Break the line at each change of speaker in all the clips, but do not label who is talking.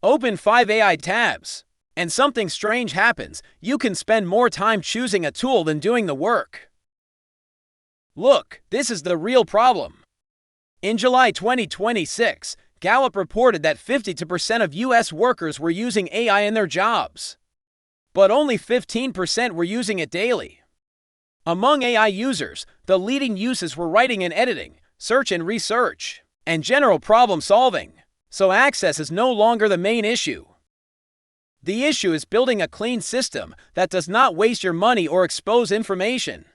Open 5 AI tabs, and something strange happens. You can spend more time choosing a tool than doing the work. Look, this is the real problem. In July 2026, Gallup reported that 52% of U.S. workers were using AI in their jobs, but only 15% were using it daily. Among AI users, the leading uses were writing and editing, search and research, and general problem solving, so access is no longer the main issue. The issue is building a clean system that does not waste your money or expose information.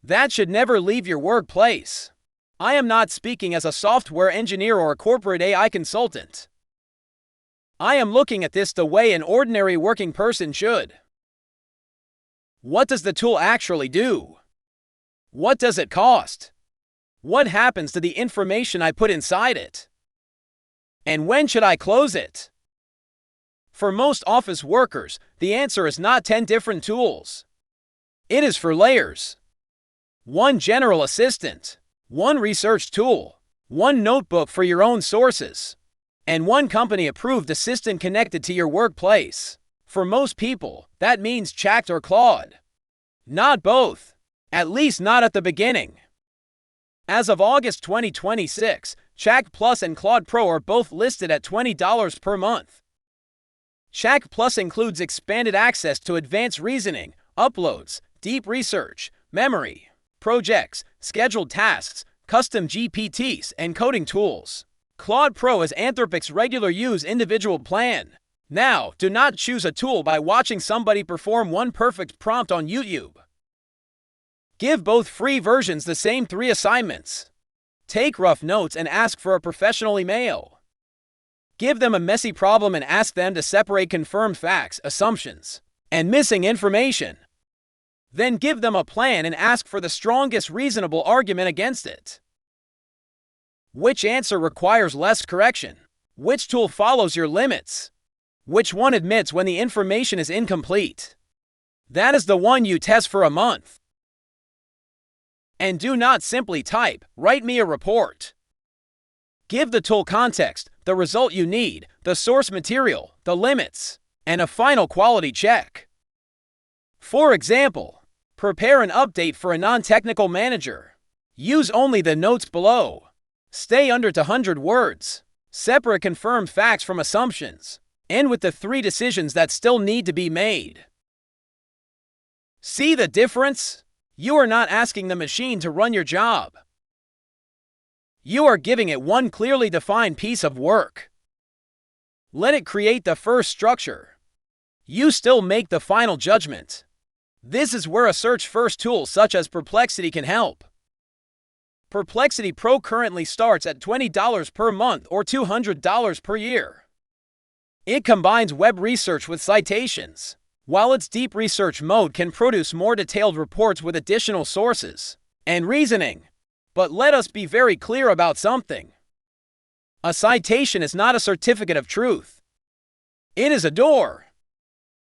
That should never leave your workplace. I am not speaking as a software engineer or a corporate AI consultant. I am looking at this the way an ordinary working person should. What does the tool actually do? What does it cost? What happens to the information I put inside it? And when should I close it? For most office workers, the answer is not 10 different tools. It is 4 layers. 1 general assistant, 1 research tool, 1 notebook for your own sources, and 1 company-approved assistant connected to your workplace. For most people, that means ChatGPT or Claude. Not both, at least not at the beginning. As of August 2026, ChatGPT Plus and Claude Pro are both listed at $20 per month. ChatGPT Plus includes expanded access to advanced reasoning, uploads, deep research, memory, projects, scheduled tasks, custom GPTs, and coding tools. Claude Pro is Anthropic's regular use individual plan. Now, do not choose a tool by watching somebody perform one perfect prompt on YouTube. Give both free versions the same 3 assignments. Take rough notes and ask for a professional email. Give them a messy problem and ask them to separate confirmed facts, assumptions, and missing information. Then give them a plan and ask for the strongest reasonable argument against it. Which answer requires less correction? Which tool follows your limits? Which one admits when the information is incomplete? That is the one you test for a month. And do not simply type, "Write me a report." Give the tool context, the result you need, the source material, the limits, and a final quality check. For example, prepare an update for a non-technical manager. Use only the notes below. Stay under 200 words. Separate confirmed facts from assumptions. End with the 3 decisions that still need to be made. See the difference? You are not asking the machine to run your job. You are giving it one clearly defined piece of work. Let it create the first structure. You still make the final judgment. This is where a search-first tool such as Perplexity can help. Perplexity Pro currently starts at $20 per month or $200 per year. It combines web research with citations, while its deep research mode can produce more detailed reports with additional sources and reasoning. But let us be very clear about something. A citation is not a certificate of truth. It is a door.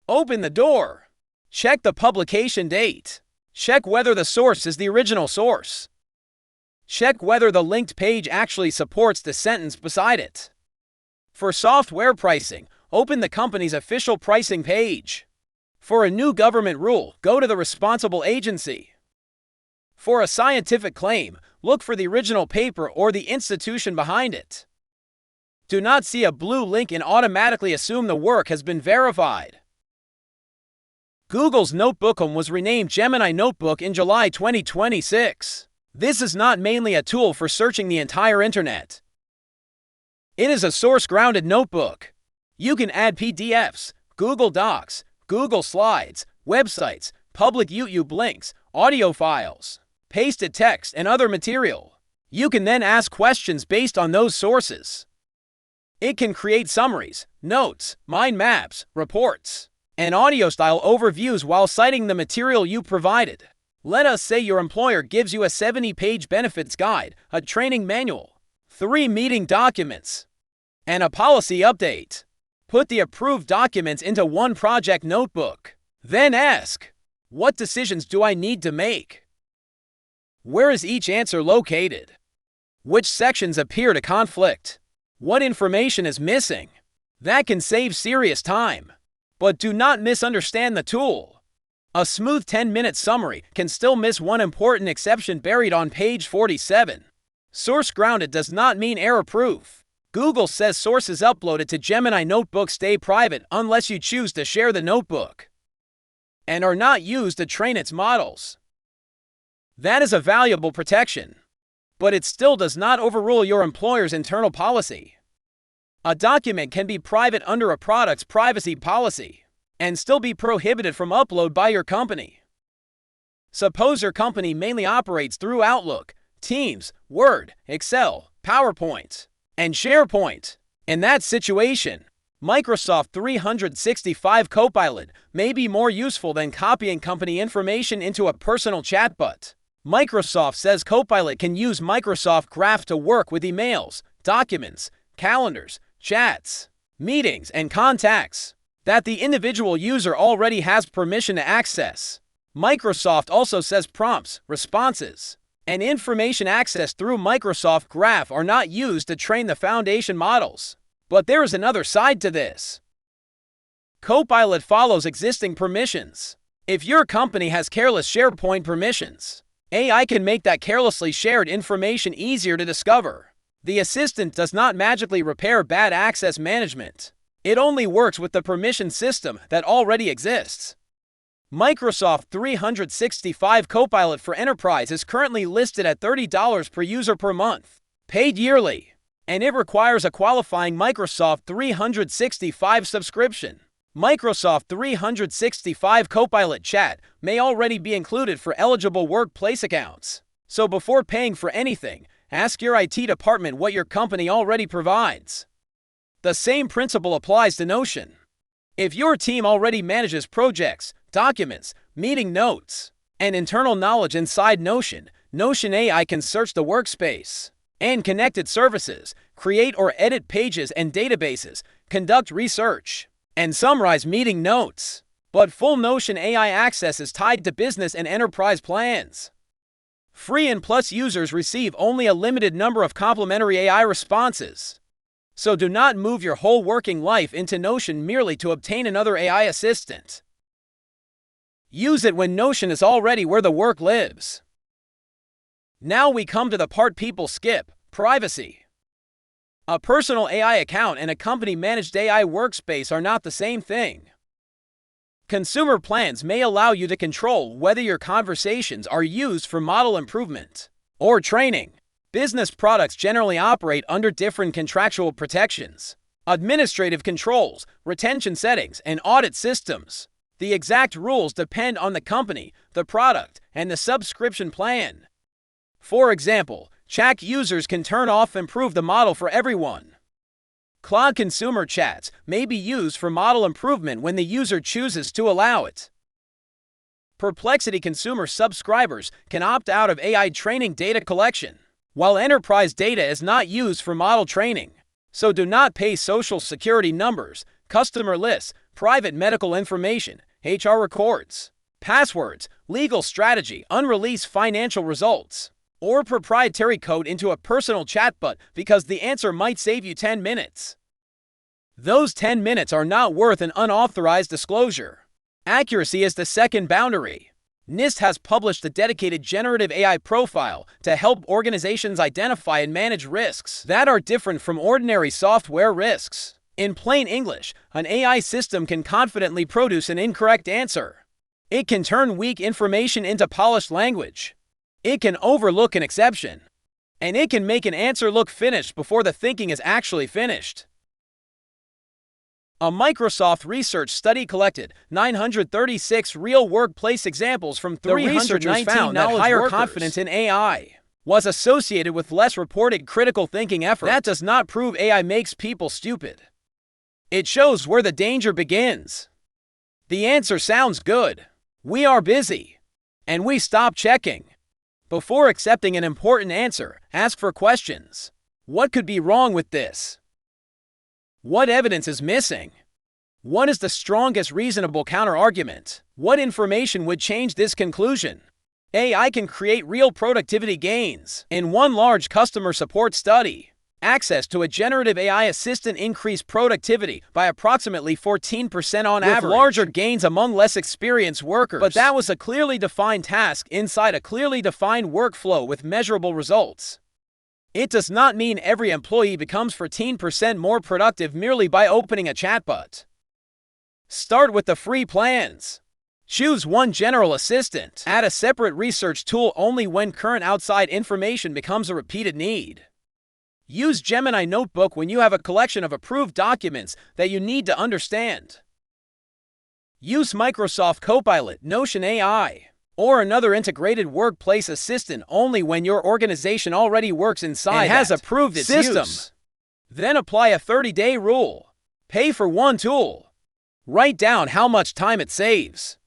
Open the door. Check the publication date. Check whether the source is the original source. Check whether the linked page actually supports the sentence beside it. For software pricing, open the company's official pricing page. For a new government rule, go to the responsible agency. For a scientific claim, look for the original paper or the institution behind it. Do not see a blue link and automatically assume the work has been verified. Google's NotebookLM was renamed Gemini Notebook in July 2026. This is not mainly a tool for searching the entire internet. It is a source-grounded notebook. You can add PDFs, Google Docs, Google Slides, websites, public YouTube links, audio files, pasted text, and other material. You can then ask questions based on those sources. It can create summaries, notes, mind maps, reports, and audio-style overviews while citing the material you provided. Let us say your employer gives you a 70-page benefits guide, a training manual, 3 meeting documents, and a policy update. Put the approved documents into one project notebook. Then ask, what decisions do I need to make? Where is each answer located? Which sections appear to conflict? What information is missing? That can save serious time. But do not misunderstand the tool. A smooth 10-minute summary can still miss one important exception buried on page 47. Source grounded does not mean error-proof. Google says sources uploaded to Gemini Notebook stay private unless you choose to share the notebook and are not used to train its models. That is a valuable protection, but it still does not overrule your employer's internal policy. A document can be private under a product's privacy policy and still be prohibited from upload by your company. Suppose your company mainly operates through Outlook, Teams, Word, Excel, PowerPoint, and SharePoint. In that situation, Microsoft 365 Copilot may be more useful than copying company information into a personal chatbot. Microsoft says Copilot can use Microsoft Graph to work with emails, documents, calendars, chats, meetings, and contacts that the individual user already has permission to access. Microsoft also says prompts, responses, and information accessed through Microsoft Graph are not used to train the foundation models. But there is another side to this. Copilot follows existing permissions. If your company has careless SharePoint permissions, AI can make that carelessly shared information easier to discover. The assistant does not magically repair bad access management. It only works with the permission system that already exists. Microsoft 365 Copilot for Enterprise is currently listed at $30 per user per month, paid yearly, and it requires a qualifying Microsoft 365 subscription. Microsoft 365 Copilot Chat may already be included for eligible workplace accounts. So before paying for anything, ask your IT department what your company already provides. The same principle applies to Notion. If your team already manages projects, documents, meeting notes, and internal knowledge inside Notion, Notion AI can search the workspace and connected services, create or edit pages and databases, conduct research, and summarize meeting notes. But full Notion AI access is tied to business and enterprise plans. Free and Plus users receive only a limited number of complimentary AI responses. So do not move your whole working life into Notion merely to obtain another AI assistant. Use it when Notion is already where the work lives. Now we come to the part people skip: privacy. A personal AI account and a company-managed AI workspace are not the same thing. Consumer plans may allow you to control whether your conversations are used for model improvement or training. Business products generally operate under different contractual protections, administrative controls, retention settings, and audit systems. The exact rules depend on the company, the product, and the subscription plan. For example, Chat users can turn off improve the model for everyone. Claude consumer chats may be used for model improvement when the user chooses to allow it. Perplexity consumer subscribers can opt out of AI training data collection, while enterprise data is not used for model training. So do not pay social security numbers, customer lists, private medical information, HR records, passwords, legal strategy, unreleased financial results, or proprietary code into a personal chatbot because the answer might save you 10 minutes. Those 10 minutes are not worth an unauthorized disclosure. Accuracy is the second boundary. NIST has published a dedicated generative AI profile to help organizations identify and manage risks that are different from ordinary software risks. In plain English, an AI system can confidently produce an incorrect answer. It can turn weak information into polished language. It can overlook an exception. And it can make an answer look finished before the thinking is actually finished. A Microsoft research study collected 936 real workplace examples from 319 found that higher confidence in AI was associated with less reported critical thinking effort. That does not prove AI makes people stupid. It shows where the danger begins. The answer sounds good. We are busy. And we stop checking. Before accepting an important answer, ask for questions. What could be wrong with this? What evidence is missing? What is the strongest reasonable counterargument? What information would change this conclusion? AI can create real productivity gains. In one large customer support study, Access to a generative AI assistant increased productivity by approximately 14% on average, with larger gains among less experienced workers. But that was a clearly defined task inside a clearly defined workflow with measurable results. It does not mean every employee becomes 14% more productive merely by opening a chatbot. Start with the free plans. Choose one general assistant. Add a separate research tool only when current outside information becomes a repeated need. Use Gemini Notebook when you have a collection of approved documents that you need to understand. Use Microsoft Copilot, Notion AI, or another integrated workplace assistant only when your organization already works inside and has approved its system. Then apply a 30-day rule. Pay for one tool. Write down how much time it saves.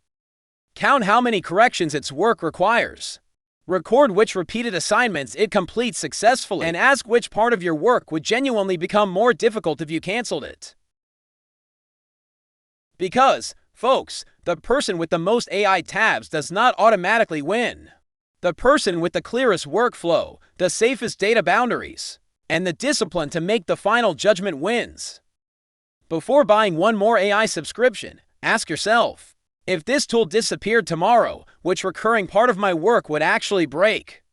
Count how many corrections its work requires. Record which repeated assignments it completes successfully, and ask which part of your work would genuinely become more difficult if you canceled it. Because, folks, the person with the most AI tabs does not automatically win. The person with the clearest workflow, the safest data boundaries, and the discipline to make the final judgment wins. Before buying one more AI subscription, ask yourself, if this tool disappeared tomorrow, which recurring part of my work would actually break?